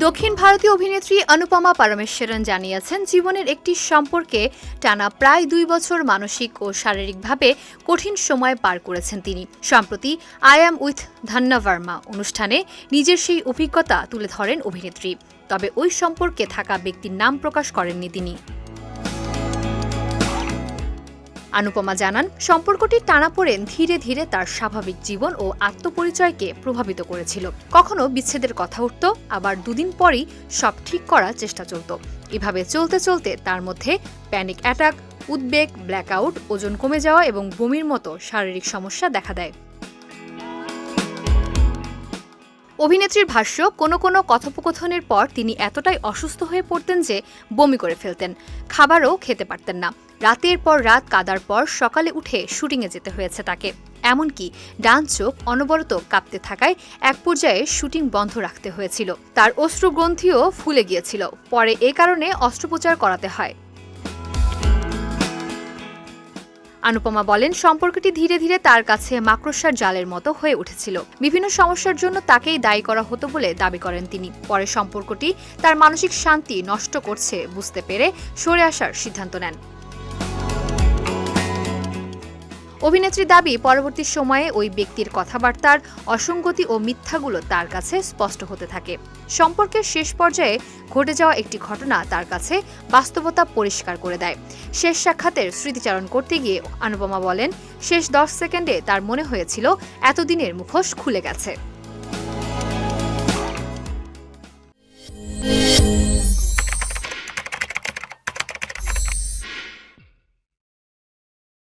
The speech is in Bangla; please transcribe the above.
দক্ষিণ ভারতীয় অভিনেত্রী অনুপমা পরমেশ্বরন জানিয়েছেন, জীবনের একটি সম্পর্কে টানা প্রায় ২ বছর মানসিক ও শারীরিকভাবে কঠিন সময় পার করেছেন তিনি। সম্প্রতি I am with Dhanya Verma অনুষ্ঠানে নিজের সেই অভিজ্ঞতা তুলে ধরেন অভিনেত্রী। তবে ওই সম্পর্কে থাকা ব্যক্তির নাম প্রকাশ করেননি তিনি। অনুপমা জানান, সম্পর্কটির টানাপোড়েন ধীরে ধীরে তার স্বাভাবিক জীবন ও আত্মপরিচয়কে প্রভাবিত করেছিল। কখনো বিচ্ছেদের কথা উঠত, আবার দুদিন পরই সব ঠিক করার চেষ্টা চলত। এভাবে চলতে চলতে তার মধ্যে প্যানিক অ্যাটাক, উদ্বেগ, ব্ল্যাকআউট, ওজন কমে যাওয়া এবং বমির মতো শারীরিক সমস্যা দেখা দেয়। অভিনেত্রীর ভাষ্য, কোনো কোনো কথোপকথনের পর তিনি এতটাই অসুস্থ হয়ে পড়তেন যে বমি করে ফেলতেন, খাবারও খেতে পারতেন না। রাতের পর রাত কাঁদার পর সকালে উঠে শুটিংয়ে যেতে হয়েছে তাকে। এমনকি ডান চোখ অনবরত কাঁপতে থাকায় এক পর্যায়ে শুটিং বন্ধ রাখতে হয়েছিল। তার অশ্রুগ্রন্থিও ফুলে গিয়েছিল। পরে এ কারণে অস্ত্রোপচার করাতে হয়। অনুপমা বলেন, সম্পর্কটি ধীরে ধীরে তার কাছে মাকড়সার জালের মতো হয়ে উঠেছিল। বিভিন্ন সমস্যার জন্য তাকেই দায়ী করা হতো বলে দাবি করেন তিনি। পরে সম্পর্কটি তার মানসিক শান্তি নষ্ট করছে বুঝতে পেরে সরে আসার সিদ্ধান্ত নেন। অভিনেত্রীর দাবি, পরবর্তী সময়ে ওই ব্যক্তির কথাবার্তার অসঙ্গতি ও মিথ্যাগুলো তার কাছে স্পষ্ট হতে থাকে। সম্পর্কের শেষ পর্যায়ে ঘটে যাওয়া একটি ঘটনা তার কাছে বাস্তবতা পরিষ্কার করে দেয়। শেষ সাক্ষাতের স্মৃতিচারণ করতে গিয়ে অনুপমা বলেন, শেষ 10 সেকেন্ডে তার মনে হয়েছিল এতদিনের মুখোশ খুলে গেছে।